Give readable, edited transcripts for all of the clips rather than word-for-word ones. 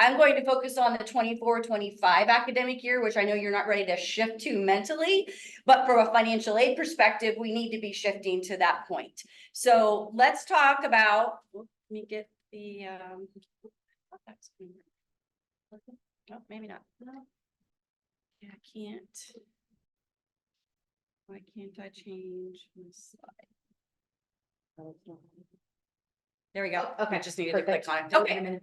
I'm going to focus on the 24-25 academic year, which I know you're not ready to shift to mentally, but from a financial aid perspective, we need to be shifting to that point. So let's talk about, let me get the, oh, maybe not. No. Yeah, I can't. Why can't I change my slide? There we go. Okay, just needed to click on it. Okay.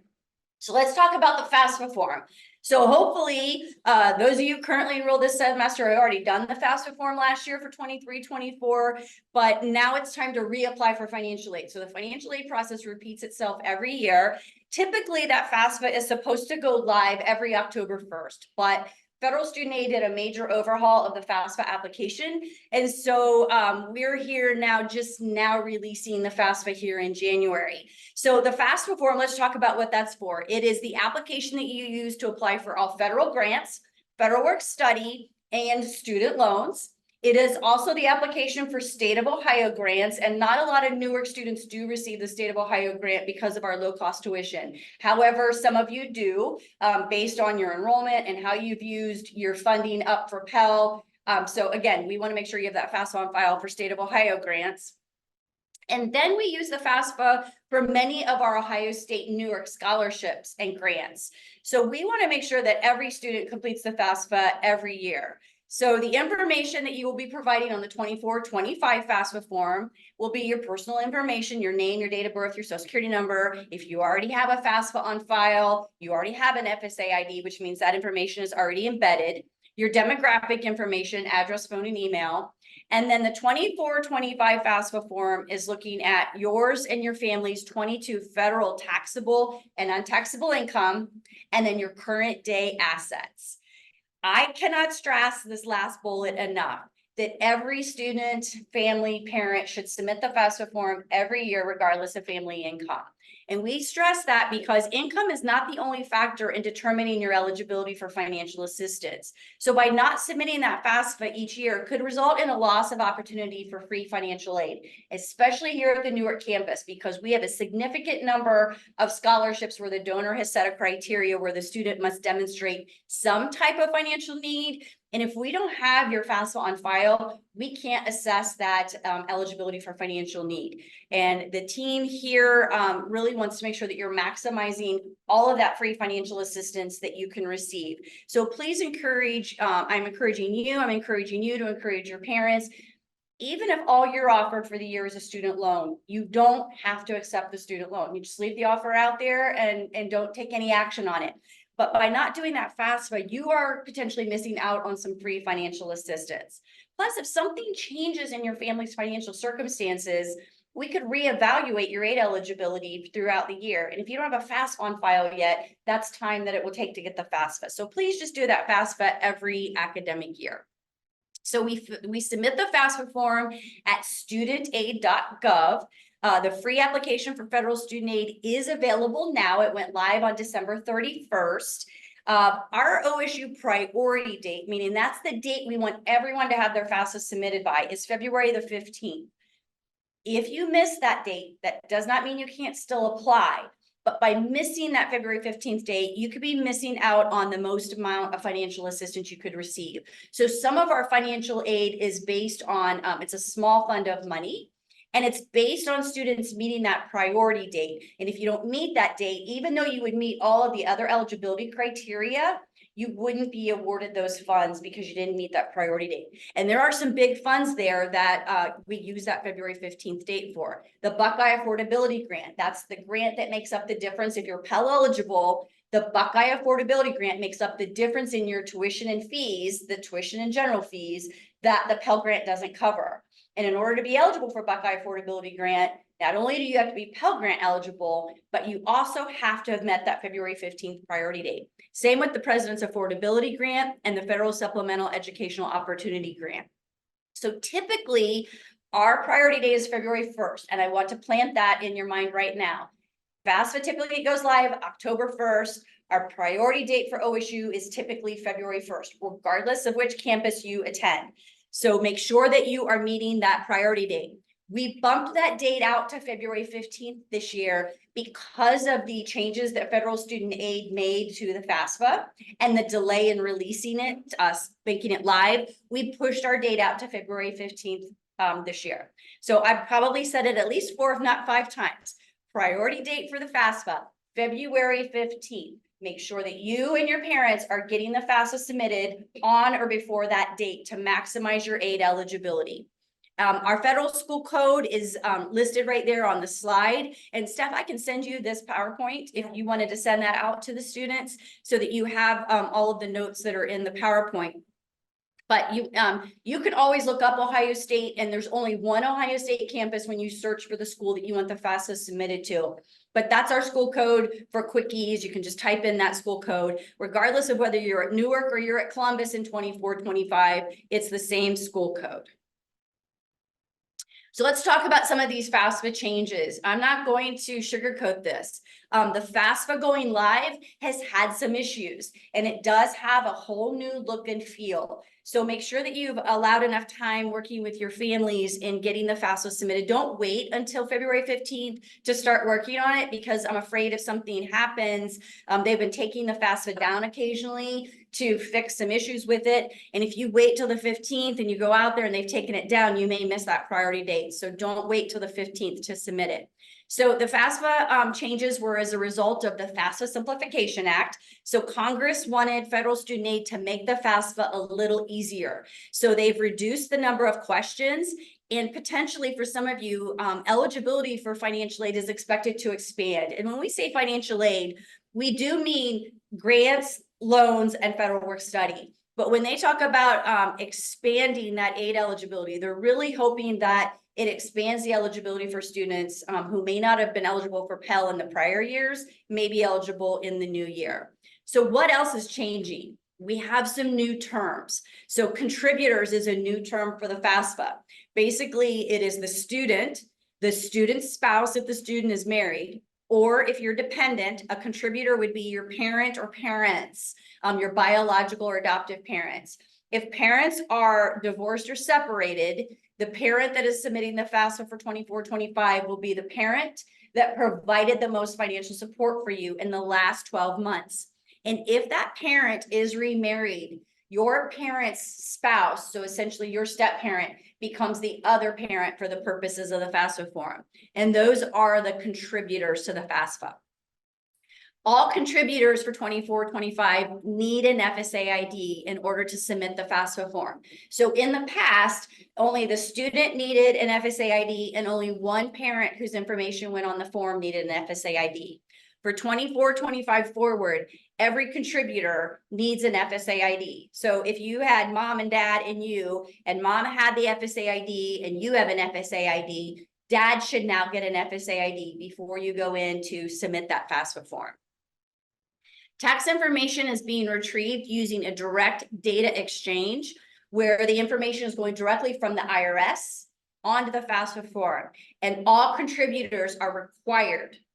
So let's talk about the FAFSA form. So hopefully, those of you currently enrolled this semester have already done the FAFSA form last year for 23-24, but now it's time to reapply for financial aid. So the financial aid process repeats itself every year. Typically, that FAFSA is supposed to go live every October 1st, but Federal Student Aid did a major overhaul of the FAFSA application. And so we're here now, just now releasing the FAFSA here in January. So the FAFSA form, let's talk about what that's for. It is the application that you use to apply for all federal grants, federal work study, and student loans. It is also the application for state of Ohio grants, and not a lot of Newark students do receive the state of Ohio grant because of our low cost tuition. However, some of you do, based on your enrollment and how you've used your funding up for Pell. So again, we want to make sure you have that FAFSA on file for state of Ohio grants. And then we use the FAFSA for many of our Ohio State Newark scholarships and grants. So we want to make sure that every student completes the FAFSA every year. So the information that you will be providing on the 24-25 FAFSA form will be your personal information, your name, your date of birth, your social security number. If you already have a FAFSA on file, you already have an FSA ID, which means that information is already embedded, your demographic information, address, phone, and email. And then the 24-25 FAFSA form is looking at yours and your family's 22 federal taxable and untaxable income, and then your current day assets. I cannot stress this last bullet enough, that every student, family, parent should submit the FAFSA form every year, regardless of family income. And we stress that because income is not the only factor in determining your eligibility for financial assistance. So by not submitting that FAFSA each year could result in a loss of opportunity for free financial aid, especially here at the Newark campus, because we have a significant number of scholarships where the donor has set a criteria where the student must demonstrate some type of financial need. And if we don't have your FAFSA on file, we can't assess that eligibility for financial need. And the team here really wants to make sure that you're maximizing all of that free financial assistance that you can receive. So please encourage, I'm encouraging you to encourage your parents. Even if all you're offered for the year is a student loan, you don't have to accept the student loan. You just leave the offer out there and don't take any action on it. But by not doing that FAFSA, you are potentially missing out on some free financial assistance. Plus, if something changes in your family's financial circumstances, we could reevaluate your aid eligibility throughout the year. And if you don't have a FAFSA on file yet, that's time that it will take to get the FAFSA. So please just do that FAFSA every academic year. So we submit the FAFSA form at studentaid.gov. The free application for federal student aid is available now. It went live on December 31st. Our OSU priority date, meaning that's the date we want everyone to have their FAFSA submitted by, is February the 15th. If you miss that date, that does not mean you can't still apply. But by missing that February 15th date, you could be missing out on the most amount of financial assistance you could receive. So some of our financial aid is based on, it's a small fund of money, and it's based on students meeting that priority date. And if you don't meet that date, even though you would meet all of the other eligibility criteria, you wouldn't be awarded those funds because you didn't meet that priority date. And there are some big funds there that we use that February 15th date for. The Buckeye Affordability Grant, that's the grant that makes up the difference. If you're Pell eligible, the Buckeye Affordability Grant makes up the difference in your tuition and fees, the tuition and general fees, that the Pell Grant doesn't cover. And in order to be eligible for Buckeye Affordability Grant, not only do you have to be Pell Grant eligible, but you also have to have met that February 15th priority date. Same with the President's Affordability Grant and the Federal Supplemental Educational Opportunity Grant. So typically, our priority date is February 1st, and I want to plant that in your mind right now. FAFSA typically goes live October 1st. Our priority date for OSU is typically February 1st, regardless of which campus you attend. So make sure that you are meeting that priority date. We bumped that date out to February 15th this year because of the changes that federal student aid made to the FAFSA and the delay in releasing it, making it live. We pushed our date out to February 15th this year. So I've probably said it at least 4, if not 5 times. Priority date for the FAFSA, February 15th. Make sure that you and your parents are getting the FAFSA submitted on or before that date to maximize your aid eligibility. Our federal school code is listed right there on the slide. And Steph, I can send you this PowerPoint if you wanted to send that out to the students so that you have all of the notes that are in the PowerPoint. But you can always look up Ohio State, and there's only one Ohio State campus when you search for the school that you want the FAFSA submitted to. But that's our school code for quickies. You can just type in that school code, regardless of whether you're at Newark or you're at Columbus in 24-25, it's the same school code. So let's talk about some of these FAFSA changes. I'm not going to sugarcoat this. The FAFSA going live has had some issues, and it does have a whole new look and feel. So make sure that you've allowed enough time working with your families in getting the FAFSA submitted. Don't wait until February 15th to start working on it, because I'm afraid if something happens, they've been taking the FAFSA down occasionally to fix some issues with it. And if you wait till the 15th and you go out there and they've taken it down, you may miss that priority date. So don't wait till the 15th to submit it. So the FAFSA changes were as a result of the FAFSA Simplification Act. So Congress wanted federal student aid to make the FAFSA a little easier. So they've reduced the number of questions, and potentially for some of you, eligibility for financial aid is expected to expand. And when we say financial aid, we do mean grants, loans, and federal work study. But when they talk about expanding that aid eligibility, they're really hoping that it expands the eligibility for students who may not have been eligible for Pell in the prior years, may be eligible in the new year. So what else is changing? We have some new terms. So contributors is a new term for the FAFSA. Basically, it is the student's spouse if the student is married, or if you're dependent, a contributor would be your parent or parents, your biological or adoptive parents. If parents are divorced or separated, the parent that is submitting the FAFSA for 24-25 will be the parent that provided the most financial support for you in the last 12 months. And if that parent is remarried, your parent's spouse, so essentially your step parent, becomes the other parent for the purposes of the FAFSA form. And those are the contributors to the FAFSA. All contributors for 24-25 need an FSA ID in order to submit the FAFSA form. So in the past, only the student needed an FSA ID, and only one parent whose information went on the form needed an FSA ID. For 24-25 forward, every contributor needs an FSA ID. So if you had mom and dad and you, and mom had the FSA ID and you have an FSA ID, dad should now get an FSA ID before you go in to submit that FAFSA form. Tax information is being retrieved using a direct data exchange, where the information is going directly from the IRS onto the FAFSA form. And all contributors are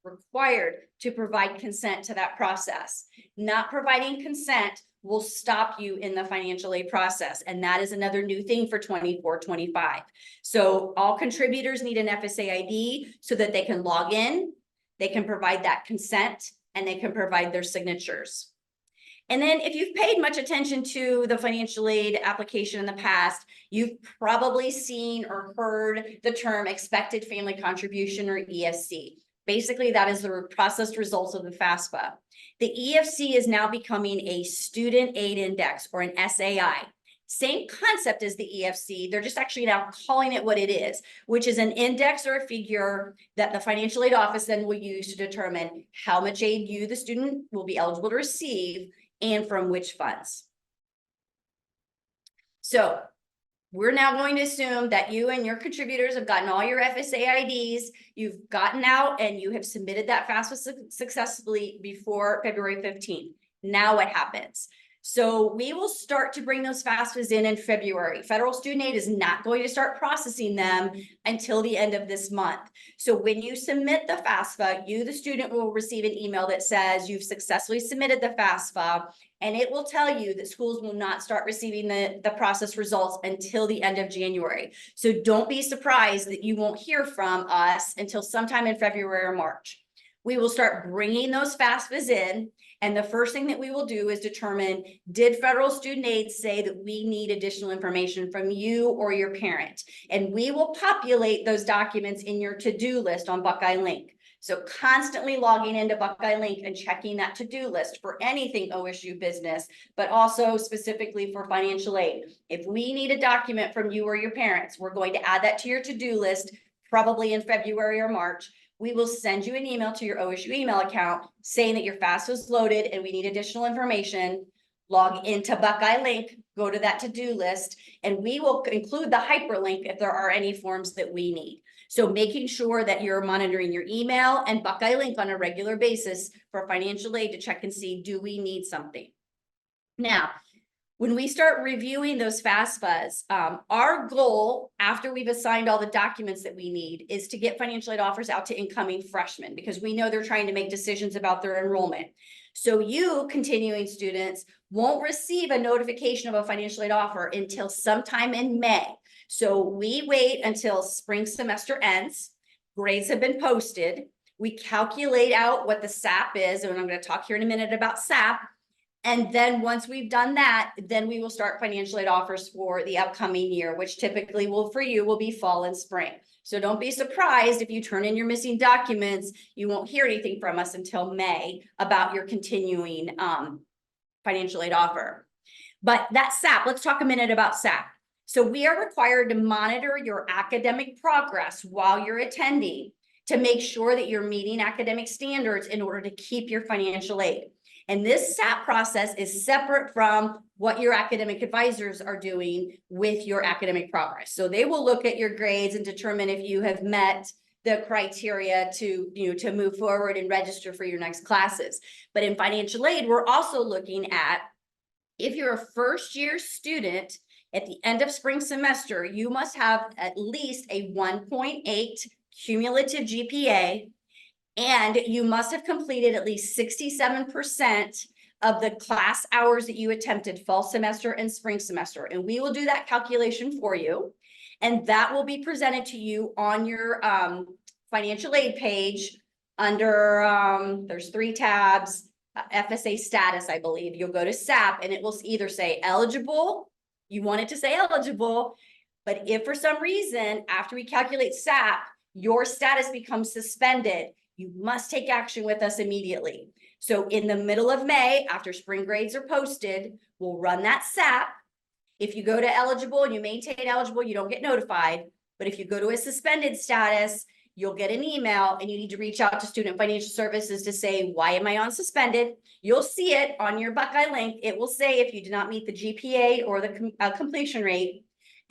required to provide consent to that process. Not providing consent will stop you in the financial aid process. And that is another new thing for 24-25. So all contributors need an FSA ID so that they can log in, they can provide that consent, and they can provide their signatures. And then if you've paid much attention to the financial aid application in the past, you've probably seen or heard the term expected family contribution, or EFC. Basically, that is the processed results of the FAFSA. The EFC is now becoming a student aid index, or an SAI. Same concept as the EFC, they're just actually now calling it what it is, which is an index or a figure that the financial aid office then will use to determine how much aid you, the student, will be eligible to receive and from which funds. So we're now going to assume that you and your contributors have gotten all your FSA IDs, you've gotten out and you have submitted that FAFSA successfully before February 15th. Now what happens? So we will start to bring those FAFSAs in February. Federal student aid is not going to start processing them until the end of this month. So when you submit the FAFSA, you, the student, will receive an email that says you've successfully submitted the FAFSA, and it will tell you that schools will not start receiving the process results until the end of January. So don't be surprised that you won't hear from us until sometime in February or March. We will start bringing those FAFSAs in. And the first thing that we will do is determine, did federal student aid say that we need additional information from you or your parent? And we will populate those documents in your to-do list on Buckeye Link. So constantly logging into Buckeye Link and checking that to-do list for anything OSU business, but also specifically for financial aid. If we need a document from you or your parents, we're going to add that to your to-do list, probably in February or March. We will send you an email to your OSU email account saying that your FAFSA is loaded and we need additional information. Log into Buckeye Link, go to that to-do list, and we will include the hyperlink if there are any forms that we need. So making sure that you're monitoring your email and Buckeye Link on a regular basis for financial aid to check and see, do we need something? Now, when we start reviewing those FAFSAs, our goal after we've assigned all the documents that we need is to get financial aid offers out to incoming freshmen, because we know they're trying to make decisions about their enrollment. So you, continuing students, won't receive a notification of a financial aid offer until sometime in May. So we wait until spring semester ends, grades have been posted, we calculate out what the SAP is, and I'm going to talk here in a minute about SAP. And then once we've done that, then we will start financial aid offers for the upcoming year, which typically for you will be fall and spring. So don't be surprised if you turn in your missing documents, you won't hear anything from us until May about your continuing financial aid offer. But that SAP, let's talk a minute about SAP. So we are required to monitor your academic progress while you're attending to make sure that you're meeting academic standards in order to keep your financial aid. And this SAP process is separate from what your academic advisors are doing with your academic progress. So they will look at your grades and determine if you have met the criteria to move forward and register for your next classes. But in financial aid, we're also looking at, if you're a first-year student, at the end of spring semester, you must have at least a 1.8 cumulative GPA, and you must have completed at least 67% of the class hours that you attempted fall semester and spring semester. And we will do that calculation for you. And that will be presented to you on your financial aid page under, there's 3 tabs, FSA status, I believe. You'll go to SAP and it will either say eligible, you want it to say eligible, but if for some reason, after we calculate SAP, your status becomes suspended, you must take action with us immediately. So in the middle of May, after spring grades are posted, we'll run that SAP. If you go to eligible and you maintain eligible, you don't get notified. But if you go to a suspended status, you'll get an email and you need to reach out to Student Financial Services to say, why am I on suspended? You'll see it on your Buckeye Link. It will say if you do not meet the GPA or the completion rate.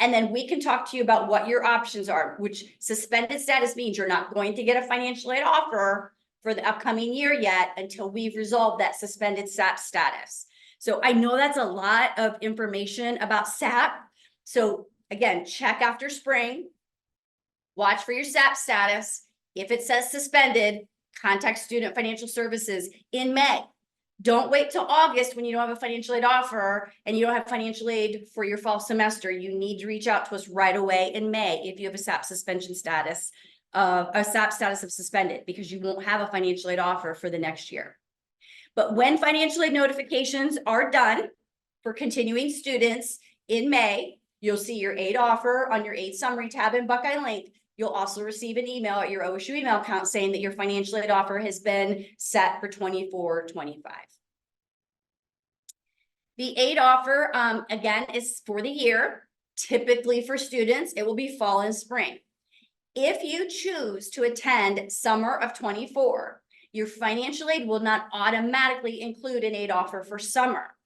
And then we can talk to you about what your options are, which suspended status means you're not going to get a financial aid offer for the upcoming year yet until we've resolved that suspended SAP status. So I know that's a lot of information about SAP. So again, check after spring, watch for your SAP status. If it says suspended, contact Student Financial Services in May. Don't wait till August when you don't have a financial aid offer and you don't have financial aid for your fall semester. You need to reach out to us right away in May if you have a SAP suspension status, a SAP status of suspended, because you won't have a financial aid offer for the next year. But when financial aid notifications are done for continuing students in May, you'll see your aid offer on your aid summary tab in Buckeye Link. You'll also receive an email at your OSU email account saying that your financial aid offer has been set for 24-25. The aid offer, again, is for the year. Typically for students, it will be fall and spring. If you choose to attend summer of 24, your financial aid will not automatically include an aid offer for summer.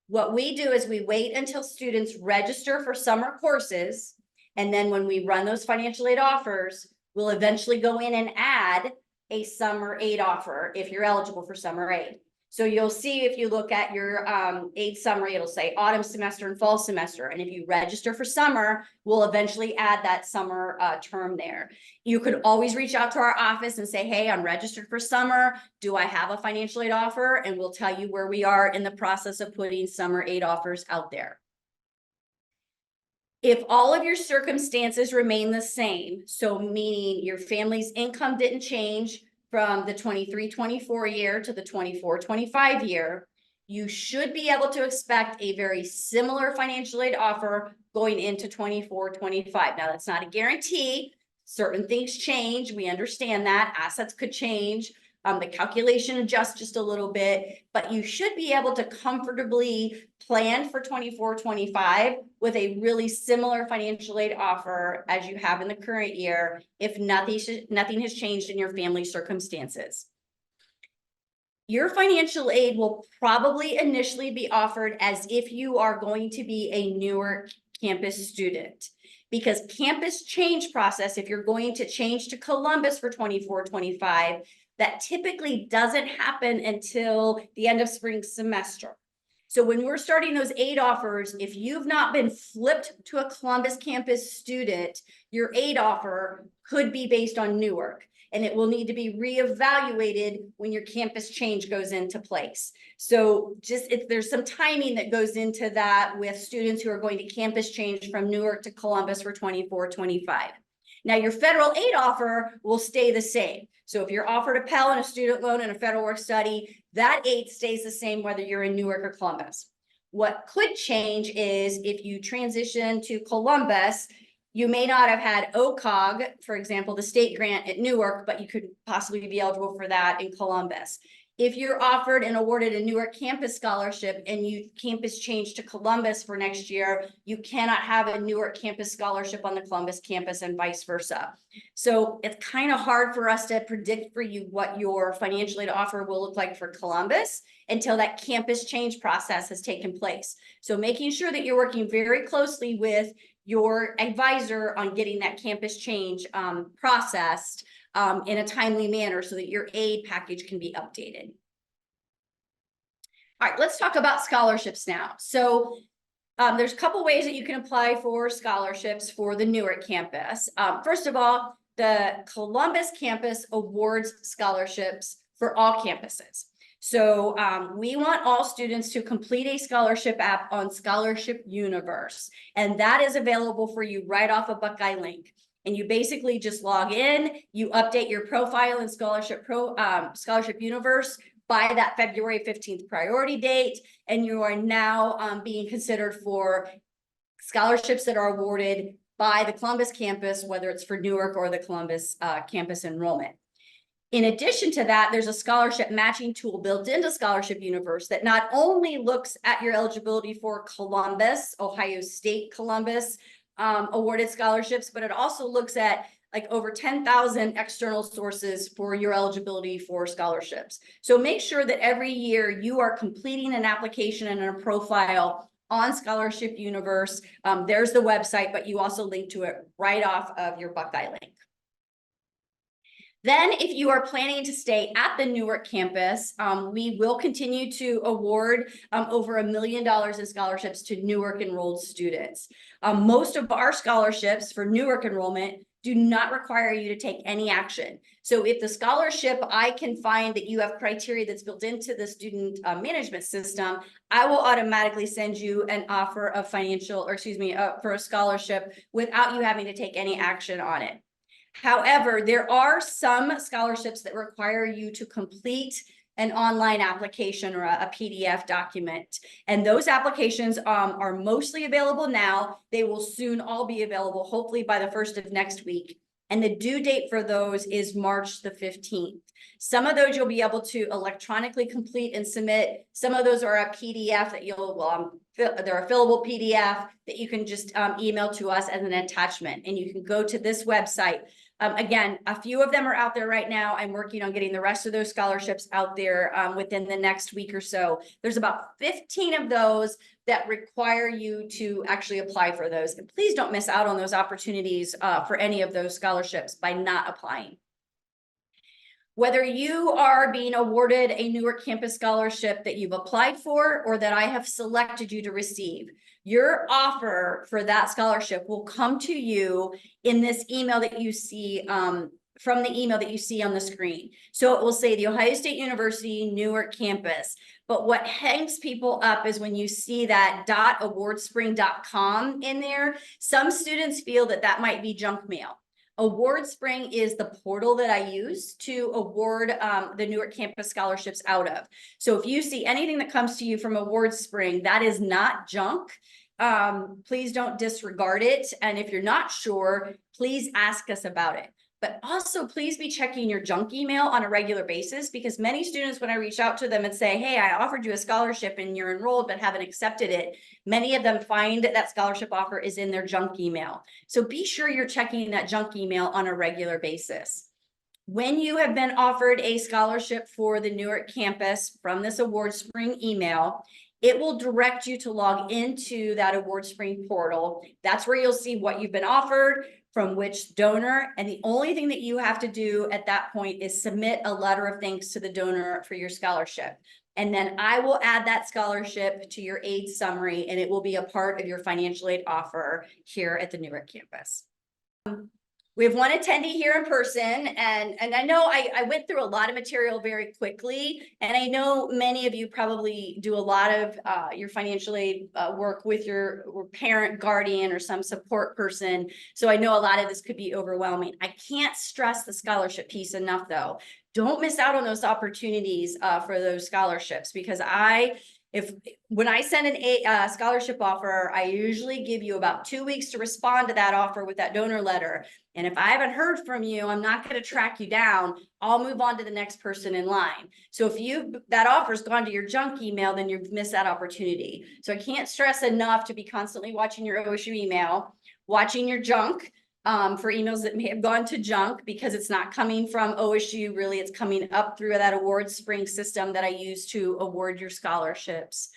What we do is we wait until students register for summer courses, and then when we run those financial aid offers, we'll eventually go in and add a summer aid offer if you're eligible for summer aid. So you'll see if you look at your aid summary, it'll say autumn semester and fall semester. And if you register for summer, we'll eventually add that summer term there. You could always reach out to our office and say, hey, I'm registered for summer. Do I have a financial aid offer? And we'll tell you where we are in the process of putting summer aid offers out there. If all of your circumstances remain the same, so meaning your family's income didn't change from the 23-24 year to the 24-25 year, you should be able to expect a very similar financial aid offer going into 24-25. Now, that's not a guarantee. Certain things change. We understand that. Assets could change. The calculation adjusts just a little bit, but you should be able to comfortably plan for 24-25 with a really similar financial aid offer as you have in the current year if nothing has changed in your family circumstances. Your financial aid will probably initially be offered as if you are going to be a Newark campus student, because campus change process, if you're going to change to Columbus for 24-25, that typically doesn't happen until the end of spring semester. So when we're starting those aid offers, if you've not been flipped to a Columbus campus student, your aid offer could be based on Newark, and it will need to be reevaluated when your campus change goes into place. So there's some timing that goes into that with students who are going to campus change from Newark to Columbus for 24-25. Now, your federal aid offer will stay the same. So if you're offered a Pell and a student loan and a federal work study, that aid stays the same whether you're in Newark or Columbus. What could change is if you transition to Columbus, you may not have had OCOG, for example, the state grant at Newark, but you could possibly be eligible for that in Columbus. If you're offered and awarded a Newark campus scholarship and you campus change to Columbus for next year, you cannot have a Newark campus scholarship on the Columbus campus and vice versa. So it's kind of hard for us to predict for you what your financial aid offer will look like for Columbus until that campus change process has taken place. So making sure that you're working very closely with your advisor on getting that campus change processed in a timely manner so that your aid package can be updated. All right, let's talk about scholarships now. So there's a couple ways that you can apply for scholarships for the Newark campus. First of all, the Columbus campus awards scholarships for all campuses. So we want all students to complete a scholarship app on Scholarship Universe, and that is available for you right off a Buckeye link. And you basically just log in, you update your profile in Scholarship Universe by that February 15th priority date, and you are now being considered for scholarships that are awarded by the Columbus campus, whether it's for Newark or the Columbus campus enrollment. In addition to that, there's a scholarship matching tool built into Scholarship Universe that not only looks at your eligibility for Columbus, Ohio State Columbus, awarded scholarships, but it also looks at like over 10,000 external sources for your eligibility for scholarships. So make sure that every year you are completing an application and a profile on Scholarship Universe. There's the website, but you also link to it right off of your Buckeye link. Then if you are planning to stay at the Newark campus, we will continue to award over $1 million in scholarships to Newark enrolled students. Most of our scholarships for Newark enrollment do not require you to take any action. So if the scholarship, I can find that you have criteria that's built into the student management system, I will automatically send you an offer of for a scholarship without you having to take any action on it. However, there are some scholarships that require you to complete an online application or a PDF document. And those applications are mostly available now. They will soon all be available, hopefully by the 1st of next week. And the due date for those is March the 15th. Some of those you'll be able to electronically complete and submit. Some of those are a PDF that they're a fillable PDF that you can just email to us as an attachment. And you can go to this website. Again, a few of them are out there right now. I'm working on getting the rest of those scholarships out there within the next week or so. There's about 15 of those that require you to actually apply for those. And please don't miss out on those opportunities for any of those scholarships by not applying. Whether you are being awarded a Newark campus scholarship that you've applied for or that I have selected you to receive, your offer for that scholarship will come to you in this email that you see from the email that you see on the screen. So it will say the Ohio State University-Newark campus. But what hangs people up is when you see that .awardspring.com in there, some students feel that that might be junk mail. AwardSpring is the portal that I use to award the Newark campus scholarships out of. So if you see anything that comes to you from AwardSpring, that is not junk. Please don't disregard it. And if you're not sure, please ask us about it. But also please be checking your junk email on a regular basis, because many students, when I reach out to them and say, hey, I offered you a scholarship and you're enrolled but haven't accepted it, many of them find that scholarship offer is in their junk email. So be sure you're checking that junk email on a regular basis. When you have been offered a scholarship for the Newark campus from this AwardSpring email, it will direct you to log into that AwardSpring portal. That's where you'll see what you've been offered, from which donor, and the only thing that you have to do at that point is submit a letter of thanks to the donor for your scholarship. And then I will add that scholarship to your aid summary, and it will be a part of your financial aid offer here at the Newark campus. We have one attendee here in person, and I know I went through a lot of material very quickly, and I know many of you probably do a lot of your financial aid work with your parent, guardian, or some support person. So I know a lot of this could be overwhelming. I can't stress the scholarship piece enough, though. Don't miss out on those opportunities for those scholarships, because when I send a scholarship offer, I usually give you about 2 weeks to respond to that offer with that donor letter. And if I haven't heard from you, I'm not going to track you down. I'll move on to the next person in line. So if that offer's gone to your junk email, then you've missed that opportunity. So I can't stress enough to be constantly watching your OSU email, watching your junk for emails that may have gone to junk, because it's not coming from OSU. Really, it's coming up through that AwardSpring system that I use to award your scholarships.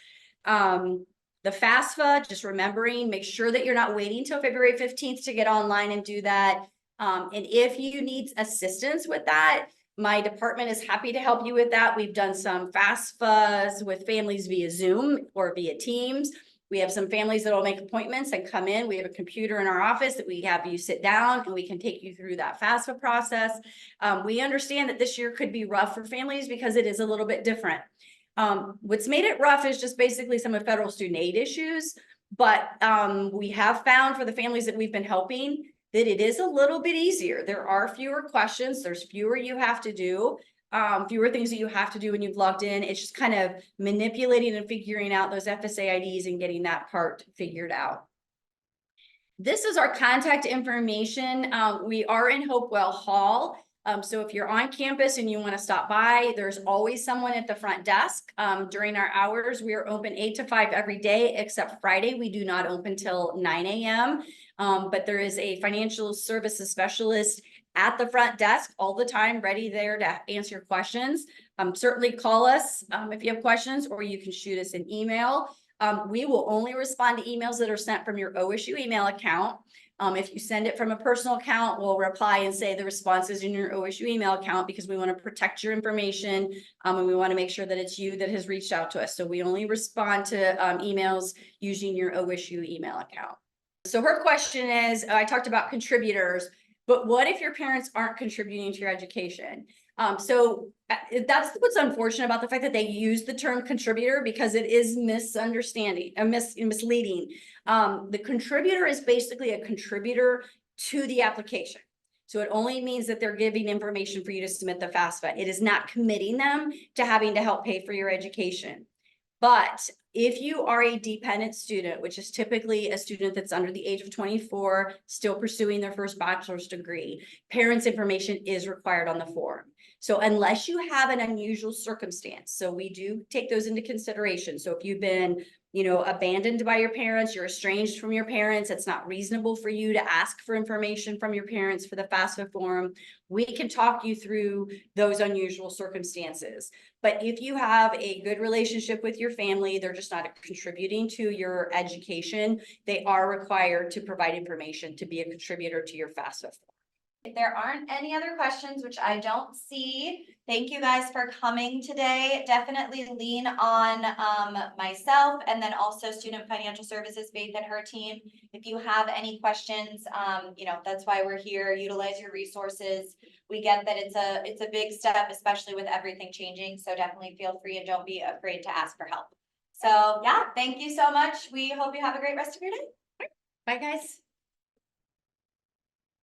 The FAFSA, just remembering, make sure that you're not waiting till February 15th to get online and do that. And if you need assistance with that, my department is happy to help you with that. We've done some FAFSAs with families via Zoom or via Teams. We have some families that will make appointments and come in. We have a computer in our office that we have you sit down, and we can take you through that FAFSA process. We understand that this year could be rough for families because it is a little bit different. What's made it rough is just basically some of federal student aid issues. But we have found for the families that we've been helping that it is a little bit easier. There are fewer questions. There's fewer you have to do. Fewer things that you have to do when you've logged in. It's just kind of manipulating and figuring out those FSA IDs and getting that part figured out. This is our contact information. We are in Hopewell Hall. So if you're on campus and you want to stop by, there's always someone at the front desk. During our hours, we are open 8 to 5 every day, except Friday. We do not open till 9 a.m. But there is a financial services specialist at the front desk all the time, ready there to answer your questions. Certainly call us if you have questions, or you can shoot us an email. We will only respond to emails that are sent from your OSU email account. If you send it from a personal account, we'll reply and say the response is in your OSU email account, because we want to protect your information, and we want to make sure that it's you that has reached out to us. So we only respond to emails using your OSU email account. So her question is, I talked about contributors, but what if your parents aren't contributing to your education? So that's what's unfortunate about the fact that they use the term contributor, because it is misleading. The contributor is basically a contributor to the application. So it only means that they're giving information for you to submit the FAFSA. It is not committing them to having to help pay for your education. But if you are a dependent student, which is typically a student that's under the age of 24, still pursuing their first bachelor's degree, parents' information is required on the form. So unless you have an unusual circumstance, so we do take those into consideration. So if you've been, abandoned by your parents, you're estranged from your parents, it's not reasonable for you to ask for information from your parents for the FAFSA form, we can talk you through those unusual circumstances. But if you have a good relationship with your family, they're just not contributing to your education, they are required to provide information to be a contributor to your FAFSA form. If there aren't any other questions, which I don't see, thank you guys for coming today. Definitely lean on myself and then also Student Financial Services, Faith and her team. If you have any questions, that's why we're here. Utilize your resources. We get that it's a big step, especially with everything changing. So definitely feel free and don't be afraid to ask for help. So yeah, thank you so much. We hope you have a great rest of your day. Bye guys.